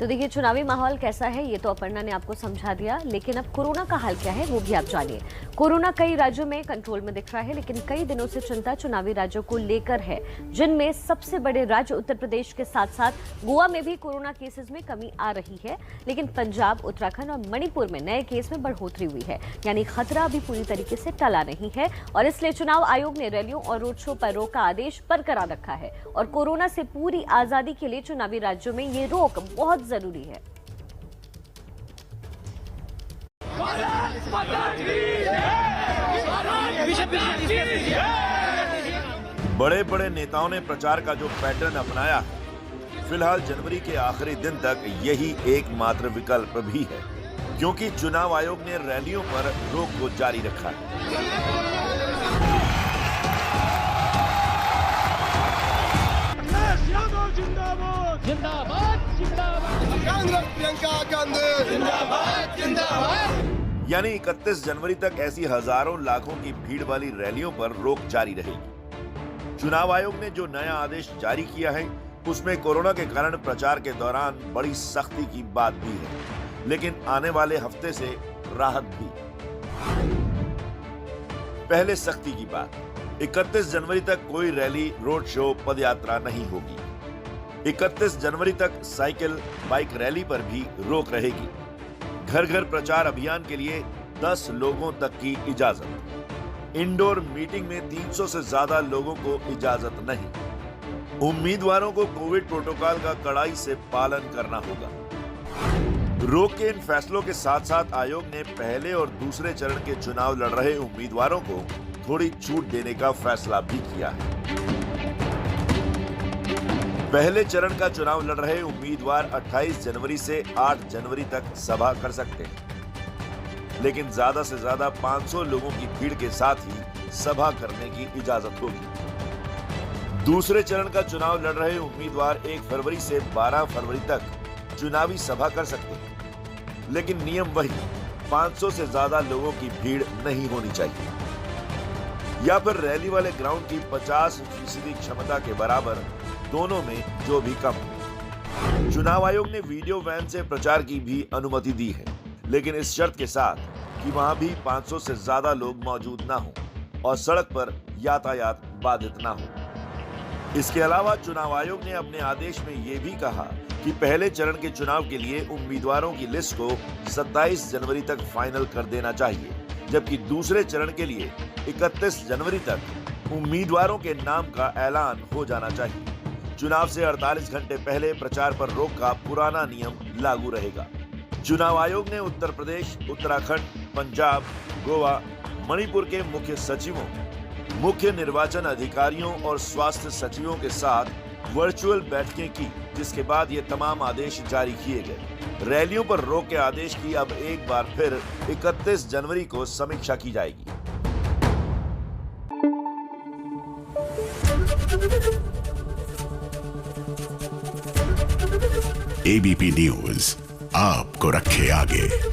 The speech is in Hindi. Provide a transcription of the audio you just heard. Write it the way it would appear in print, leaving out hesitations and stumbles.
तो देखिए, चुनावी माहौल कैसा है ये तो अपर्णा ने आपको समझा दिया, लेकिन अब कोरोना का हाल क्या है वो भी आप जानिए। कोरोना कई राज्यों में कंट्रोल में दिख रहा है, लेकिन कई दिनों से चिंता चुनावी राज्यों को लेकर है, जिनमें सबसे बड़े राज्य उत्तर प्रदेश के साथ साथ गोवा में भी कोरोना केसेस में कमी आ रही है। लेकिन पंजाब, उत्तराखंड और मणिपुर में नए केस में बढ़ोतरी हुई है, यानी खतरा अभी पूरी तरीके से टला नहीं है। और इसलिए चुनाव आयोग ने रैलियों और रोड शो पर रोक का आदेश बरकरार रखा है और कोरोना से पूरी आजादी के लिए चुनावी राज्यों में ये रोक बहुत जरूरी है। बड़े बड़े नेताओं ने प्रचार का जो पैटर्न अपनाया है, फिलहाल जनवरी के आखिरी दिन तक यही एकमात्र विकल्प भी है, क्योंकि चुनाव आयोग ने रैलियों पर रोक को जारी रखा है। यानी 31 जनवरी तक ऐसी हजारों लाखों की भीड़ वाली रैलियों पर रोक जारी रहेगी। चुनाव आयोग ने जो नया आदेश जारी किया है, उसमें कोरोना के कारण प्रचार के दौरान बड़ी सख्ती की बात भी है, लेकिन आने वाले हफ्ते से राहत भी। पहले सख्ती की बात, 31 जनवरी तक कोई रैली, रोड शो, पदयात्रा नहीं होगी। 31 जनवरी तक साइकिल, बाइक रैली पर भी रोक रहेगी। घर घर प्रचार अभियान के लिए 10 लोगों तक की इजाजत। इंडोर मीटिंग में 300 से ज्यादा लोगों को इजाजत नहीं। उम्मीदवारों को कोविड प्रोटोकॉल का कड़ाई से पालन करना होगा। रोक के इन फैसलों के साथ साथ आयोग ने पहले और दूसरे चरण के चुनाव लड़ रहे उम्मीदवारों को थोड़ी छूट देने का फैसला भी किया है। पहले चरण का चुनाव लड़ रहे उम्मीदवार 28 जनवरी से 8 जनवरी तक सभा कर सकते हैं, लेकिन ज्यादा से ज्यादा 500 लोगों की भीड़ के साथ ही सभा करने की इजाजत होगी। दूसरे चरण का चुनाव लड़ रहे उम्मीदवार 1 फरवरी से 12 फरवरी तक चुनावी सभा कर सकते हैं, लेकिन नियम वही, 500 से ज्यादा लोगों की भीड़ नहीं होनी चाहिए, या फिर रैली वाले ग्राउंड की 50% क्षमता के बराबर, दोनों में जो भी कम हो। चुनाव आयोग ने वीडियो वैन से प्रचार की भी अनुमति दी है, लेकिन इस शर्त के साथ कि वहां भी 500 से ज्यादा लोग मौजूद ना हो और सड़क पर यातायात बाधित ना हो। इसके अलावा चुनाव आयोग ने अपने आदेश में ये भी कहा कि पहले चरण के चुनाव के लिए उम्मीदवारों की लिस्ट को 27 जनवरी तक फाइनल कर देना चाहिए, जबकि दूसरे चरण के लिए 31 जनवरी तक उम्मीदवारों के नाम का ऐलान हो जाना चाहिए। चुनाव से 48 घंटे पहले प्रचार पर रोक का पुराना नियम लागू रहेगा। चुनाव आयोग ने उत्तर प्रदेश, उत्तराखंड, पंजाब, गोवा, मणिपुर के मुख्य सचिवों, मुख्य निर्वाचन अधिकारियों और स्वास्थ्य सचिवों के साथ वर्चुअल बैठकें की, जिसके बाद ये तमाम आदेश जारी किए गए। रैलियों पर रोक के आदेश की अब एक बार फिर 31 जनवरी को समीक्षा की जाएगी। एबीपी न्यूज आपको रखे आगे।